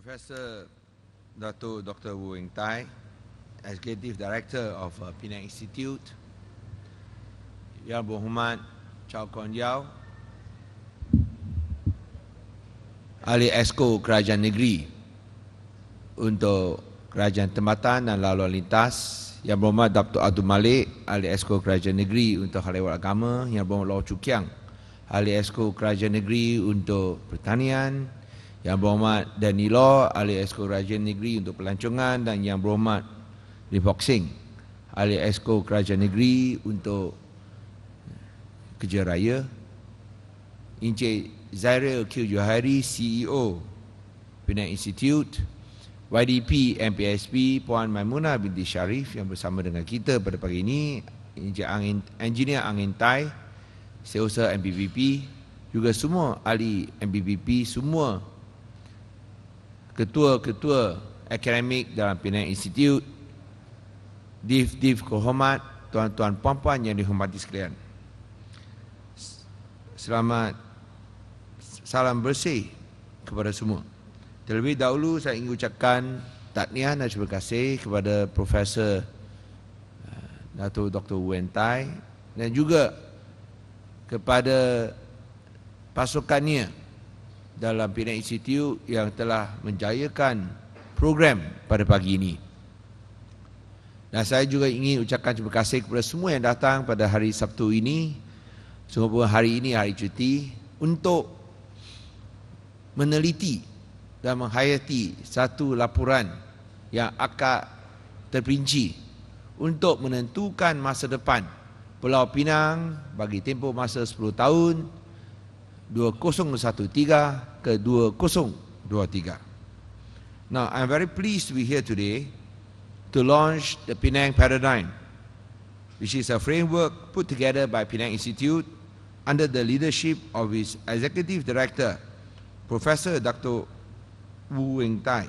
Professor Dr. Wu Eng Tai, Executive Director of Penang Institute, Yang Berhormat Chow Kon Yao, Ahli Esko Kerajaan Negeri untuk Kerajaan Tempatan dan Laluan Lintas, Yang Berhormat Dr. Abdul Malik, Ahli Esko Kerajaan Negeri untuk Hal Ehwal Agama, Yang Berhormat Law Chu Kiang, Ahli Esko Kerajaan Negeri untuk Pertanian, Yang Berhormat Danny Law, Ahli Esko Kerajaan Negeri untuk Pelancongan, dan Yang Berhormat Lim Hock Seng, Ahli Esko Kerajaan Negeri untuk Kerja Raya, Encik Zairil Q. Johari, CEO Penang Institute, YDP MPSP Puan Maimunah binti Sharif yang bersama dengan kita pada pagi ini, Engineer Angin Tai, Setiausaha MPPP, juga semua ahli MPPP, semua ketua-ketua akademik dalam Penang Institute, div kehormat, tuan-tuan puan-puan yang dihormati sekalian. Selamat, salam bersih kepada semua. Terlebih dahulu saya ingin ucapkan tahniah dan terima kasih kepada Profesor Dr. Wu Eng Tai dan juga kepada pasukannya dalam Penang Institute yang telah menjayakan program pada pagi ini. Dan saya juga ingin ucapkan terima kasih kepada semua yang datang pada hari Sabtu ini, sungguh hari ini hari cuti, untuk meneliti dan menghayati satu laporan yang akan terperinci untuk menentukan masa depan Pulau Pinang bagi tempoh masa 10 tahun 2013 ke 2023. Now, I'm very pleased to be here today to launch the Penang Paradigm, which is a framework put together by Penang Institute under the leadership of its Executive Director, Professor Dr. Wu Eng Tai,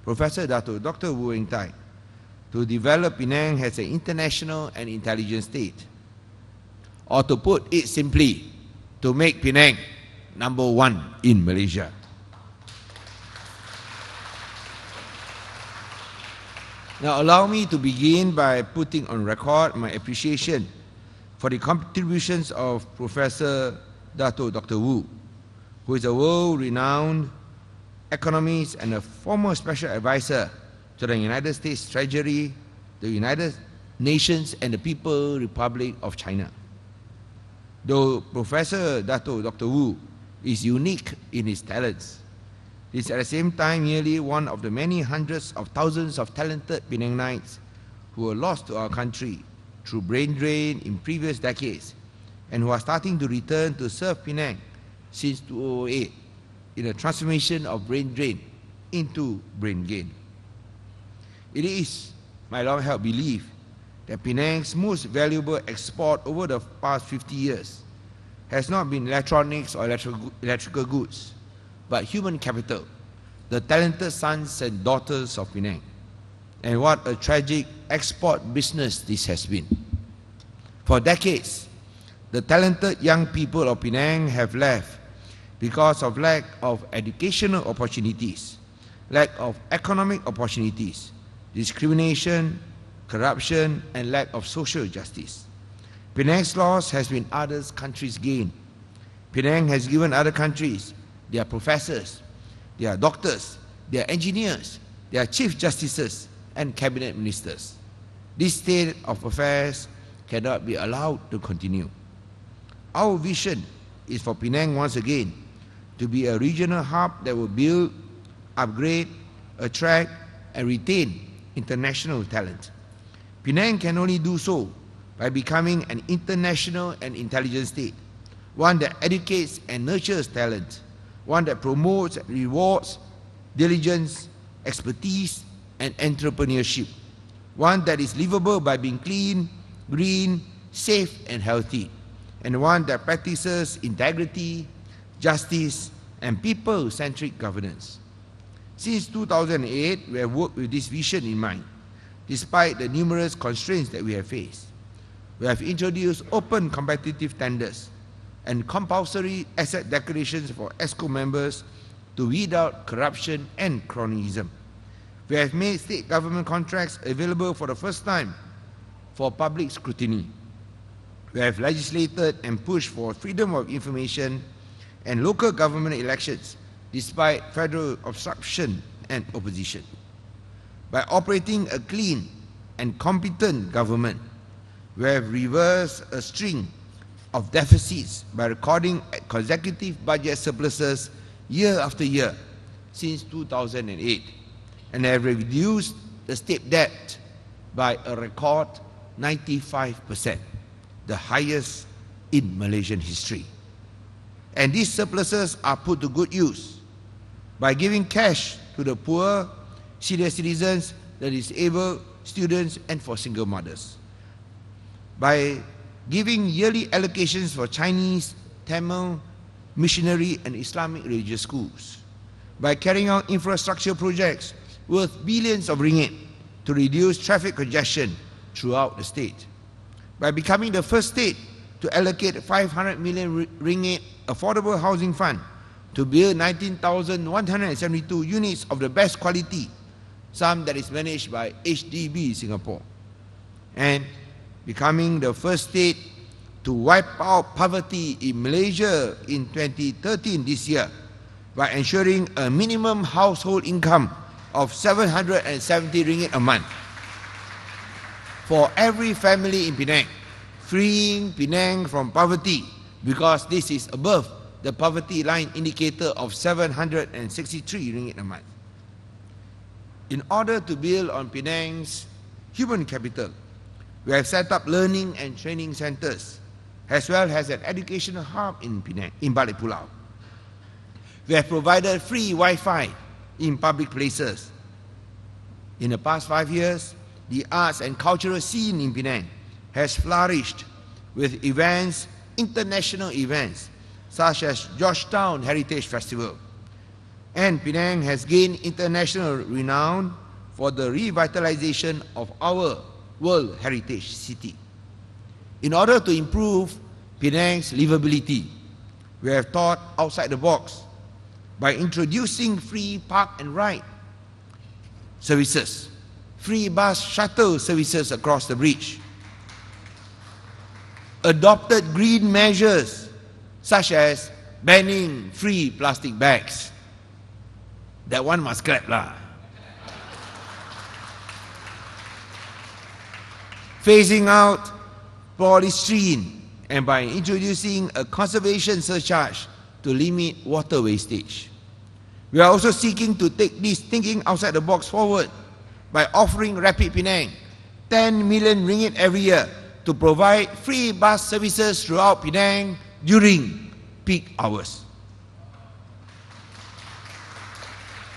Dr. Wu Eng Tai, to develop Penang as an international and intelligent state. Or to put it simply, to make Penang number one in Malaysia. Now allow me to begin by putting on record my appreciation for the contributions of Professor Dr. Wu, who is a world-renowned economist and a former special advisor to the United States Treasury, the United Nations, and the People's Republic of China. Though Professor Dr. Wu is unique in his talents, he is at the same time merely one of the many hundreds of thousands of talented Penangites who were lost to our country through brain drain in previous decades and who are starting to return to serve Penang since 2008 in a transformation of brain drain into brain gain. It is my long-held belief that Penang's most valuable export over the past 50 years has not been electronics or electrical goods, but human capital, the talented sons and daughters of Penang. And what a tragic export business this has been. For decades, the talented young people of Penang have left because of lack of educational opportunities, lack of economic opportunities, discrimination, corruption, and lack of social justice. Penang's loss has been other countries' gain. Penang has given other countries their professors, their doctors, their engineers, their chief justices, and cabinet ministers. This state of affairs cannot be allowed to continue. Our vision is for Penang once again to be a regional hub that will build, upgrade, attract, and retain international talent. Penang can only do so by becoming an international and intelligent state, one that educates and nurtures talent, one that promotes and rewards diligence, expertise, and entrepreneurship, one that is livable by being clean, green, safe, and healthy, and one that practices integrity, justice, and people-centric governance. Since 2008, we have worked with this vision in mind, despite the numerous constraints that we have faced. We have introduced open competitive tenders and compulsory asset declarations for ESCO members to weed out corruption and cronyism. We have made state government contracts available for the first time for public scrutiny. We have legislated and pushed for freedom of information and local government elections despite federal obstruction and opposition. By operating a clean and competent government, we have reversed a string of deficits by recording consecutive budget surpluses year after year since 2008, and have reduced the state debt by a record 95%, the highest in Malaysian history. And these surpluses are put to good use by giving cash to the poor, senior citizens, the disabled, students, and for single mothers. By giving yearly allocations for Chinese, Tamil, missionary, and Islamic religious schools. By carrying out infrastructure projects worth billions of ringgit to reduce traffic congestion throughout the state. By becoming the first state to allocate 500 million ringgit affordable housing fund to build 19,172 units of the best quality, some that is managed by HDB Singapore. And becoming the first state to wipe out poverty in Malaysia in 2013 this year by ensuring a minimum household income of 770 ringgit a month for every family in Penang, freeing Penang from poverty, because this is above the poverty line indicator of 763 ringgit a month. In order to build on Penang's human capital, we have set up learning and training centers, as well as an educational hub in Penang, in Balik Pulau. We have provided free Wi-Fi in public places. In the past 5 years, the arts and cultural scene in Penang has flourished with events, international events, such as Georgetown Heritage Festival. And Penang has gained international renown for the revitalization of our World Heritage City. In order to improve Penang's livability, we have thought outside the box by introducing free park and ride services, free bus shuttle services across the bridge, adopted green measures such as banning free plastic bags. That one must clap lah. Phasing out polystyrene, and by introducing a conservation surcharge to limit water wastage. We are also seeking to take this thinking outside the box forward by offering Rapid Penang 10 million ringgit every year to provide free bus services throughout Penang during peak hours,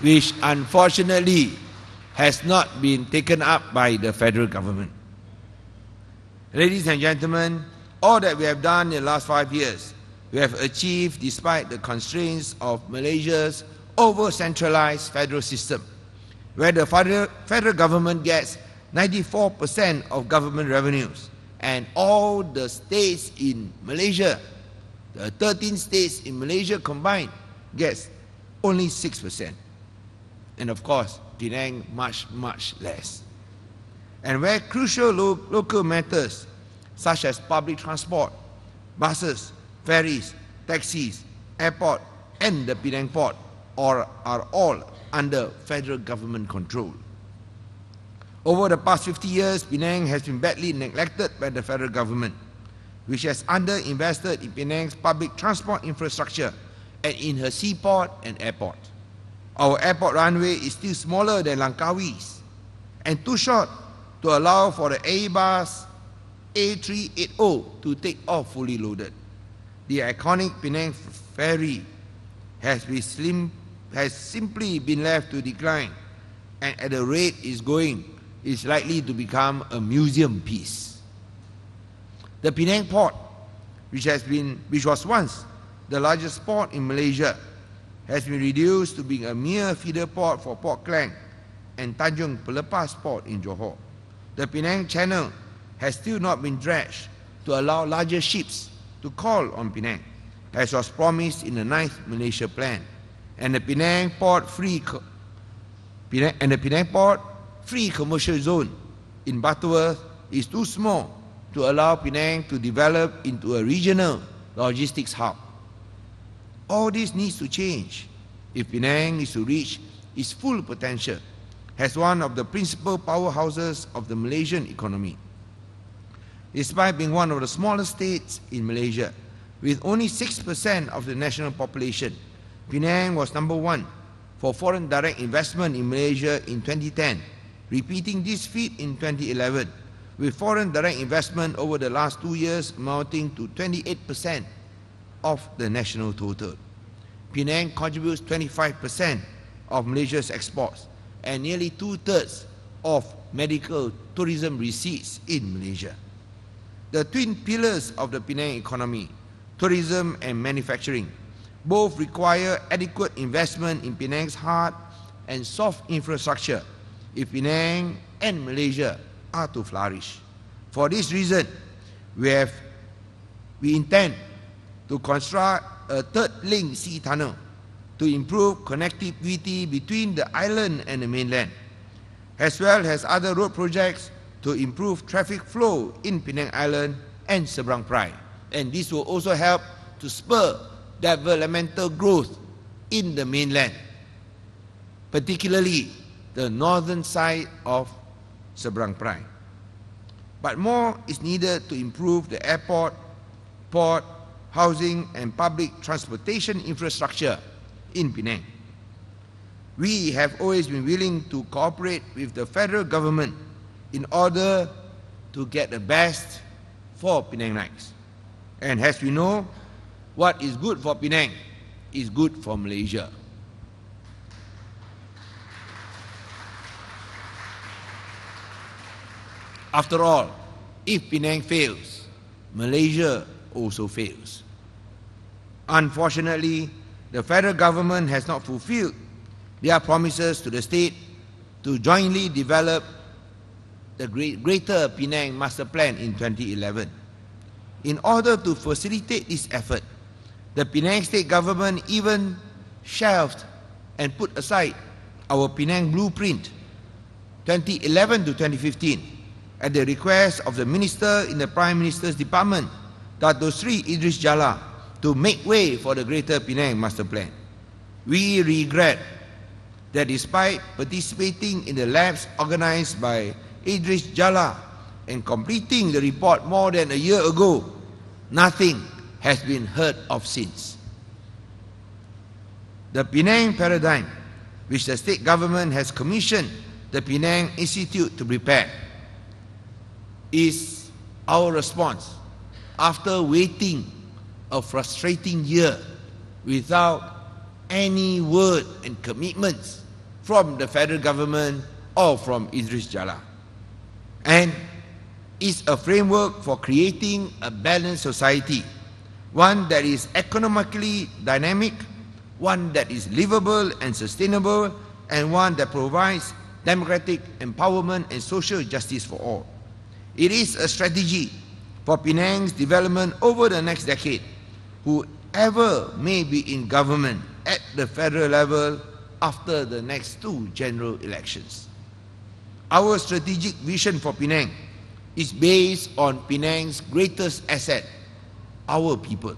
which unfortunately has not been taken up by the federal government. Ladies and gentlemen, all that we have done in the last 5 years, we have achieved despite the constraints of Malaysia's over-centralized federal system, where the federal government gets 94% of government revenues, and all the states in Malaysia, the 13 states in Malaysia combined, gets only 6%. And of course, Penang much, much less. And where crucial local matters such as public transport, buses, ferries, taxis, airport, and the Penang port are all under federal government control. Over the past 50 years, Penang has been badly neglected by the federal government, which has underinvested in Penang's public transport infrastructure and in her seaport and airport. Our airport runway is still smaller than Langkawi's and too short to allow for the Airbus A380 to take off fully loaded. The iconic Penang ferry has simply been left to decline, and at the rate it's going, is likely to become a museum piece. The Penang port, which was once the largest port in Malaysia, has been reduced to being a mere feeder port for Port Klang and Tanjung Pelepas Port in Johor. The Penang Channel has still not been dredged to allow larger ships to call on Penang, as was promised in the 9th Malaysia Plan, and the Penang Port free commercial zone in Butterworth is too small to allow Penang to develop into a regional logistics hub. All this needs to change if Penang is to reach its full potential as one of the principal powerhouses of the Malaysian economy. Despite being one of the smallest states in Malaysia, with only 6% of the national population, Penang was number one for foreign direct investment in Malaysia in 2010, repeating this feat in 2011, with foreign direct investment over the last 2 years amounting to 28% of the national total. Penang contributes 25% of Malaysia's exports and nearly 2/3 of medical tourism receipts in Malaysia. The twin pillars of the Penang economy, tourism and manufacturing, both require adequate investment in Penang's hard and soft infrastructure if Penang and Malaysia are to flourish. For this reason, we intend to construct a third link sea tunnel to improve connectivity between the island and the mainland, as well as other road projects to improve traffic flow in Penang Island and Seberang Perai. And this will also help to spur developmental growth in the mainland, particularly the northern side of Seberang Perai. But more is needed to improve the airport, port, housing and public transportation infrastructure in Penang. We have always been willing to cooperate with the federal government in order to get the best for Penangites. And as we know, what is good for Penang is good for Malaysia. After all, if Penang fails, Malaysia also fails. Unfortunately, the federal government has not fulfilled their promises to the state to jointly develop the Greater Penang Master Plan in 2011. In order to facilitate this effort, the Penang state government even shelved and put aside our Penang Blueprint 2011 to 2015 at the request of the Minister in the Prime Minister's Department, Dato Sri Idris Jalla, to make way for the Greater Penang Master Plan. We regret that despite participating in the labs organized by Idris Jalla and completing the report more than a year ago, nothing has been heard of since. The Penang paradigm, which the state government has commissioned the Penang Institute to prepare, is our response after waiting a frustrating year without any word and commitments from the federal government or from Idris Jalla, and is a framework for creating a balanced society, one that is economically dynamic, one that is livable and sustainable, and one that provides democratic empowerment and social justice for all. It is a strategy for Penang's development over the next decade, whoever may be in government at the federal level after the next 2 general elections. Our strategic vision for Penang is based on Penang's greatest asset, our people.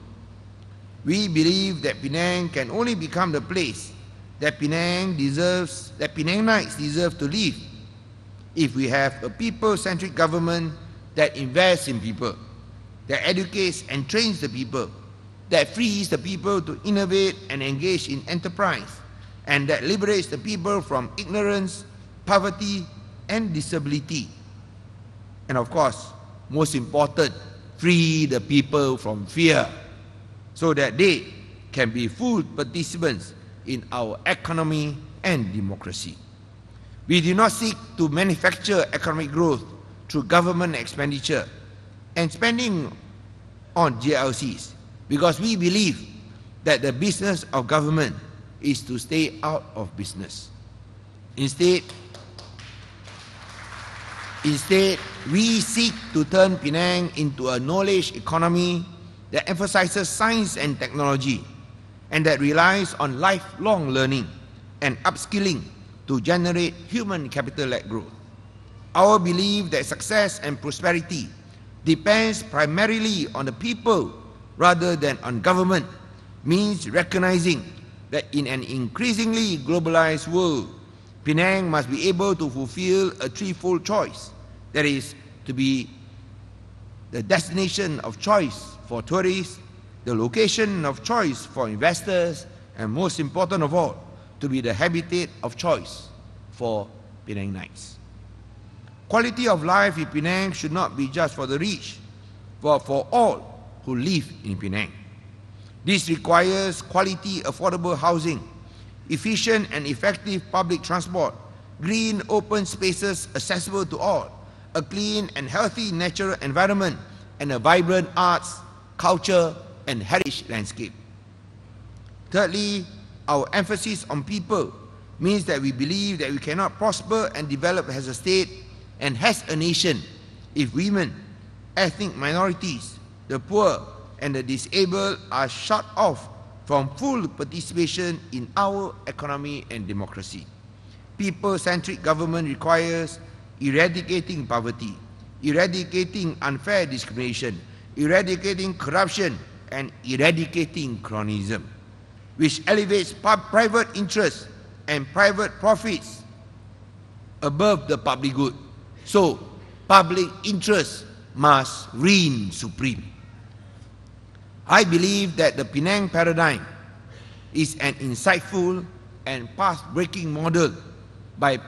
We believe that Penang can only become the place that Penangites deserve to live if we have a people-centric government that invests in people, that educates and trains the people, that frees the people to innovate and engage in enterprise, and that liberates the people from ignorance, poverty, and disability. And of course, most important, free the people from fear, so that they can be full participants in our economy and democracy. We do not seek to manufacture economic growth through government expenditure and spending on GLCs, because we believe that the business of government is to stay out of business. Instead, we seek to turn Penang into a knowledge economy that emphasizes science and technology and that relies on lifelong learning and upskilling to generate human capital-led growth. Our belief that success and prosperity depends primarily on the people rather than on government means recognizing that in an increasingly globalized world, Penang must be able to fulfill a threefold choice. That is, to be the destination of choice for tourists, the location of choice for investors, and most important of all, to be the habitat of choice for Penangites. Quality of life in Penang should not be just for the rich, but for all who live in Penang. This requires quality, affordable housing, efficient and effective public transport, green open spaces accessible to all, a clean and healthy natural environment, and a vibrant arts, culture, and heritage landscape. Thirdly, our emphasis on people means that we believe that we cannot prosper and develop as a state and as a nation if women, ethnic minorities, the poor, and the disabled are shut off from full participation in our economy and democracy. People-centric government requires eradicating poverty, eradicating unfair discrimination, eradicating corruption, and eradicating cronyism, which elevates private interests and private profits above the public good. So, public interest must reign supreme. I believe that the Penang paradigm is an insightful and path-breaking model by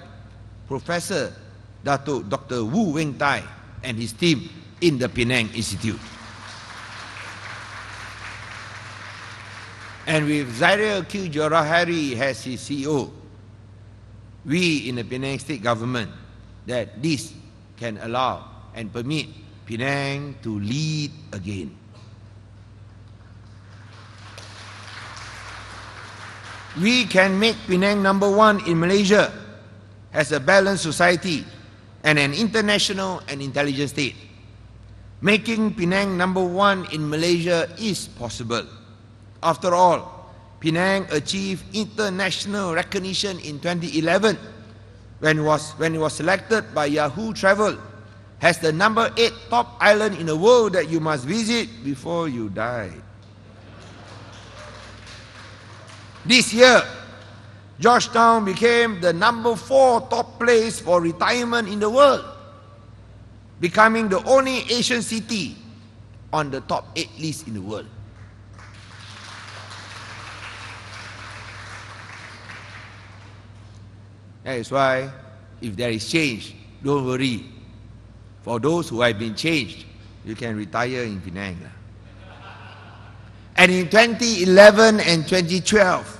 Professor Dr. Wu Weng Tai and his team in the Penang Institute. And with Zairil Q. Johari as his CEO, we in the Penang state government that this can allow and permit Penang to lead again. We can make Penang number one in Malaysia as a balanced society and an international and intelligent state. Making Penang number one in Malaysia is possible. After all, Penang achieved international recognition in 2011 when it was selected by Yahoo Travel as the number 8 top island in the world that you must visit before you die. This year, Georgetown became the number 4 top place for retirement in the world, becoming the only Asian city on the top 8 list in the world. That is why, if there is change, don't worry. For those who have been changed, you can retire in Penang. And in 2011 and 2012,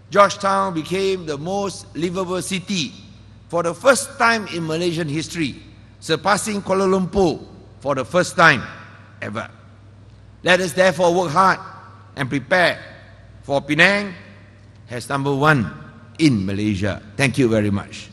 Georgetown became the most livable city for the first time in Malaysian history, surpassing Kuala Lumpur for the first time ever. Let us therefore work hard and prepare for Penang as number one in Malaysia. Thank you very much.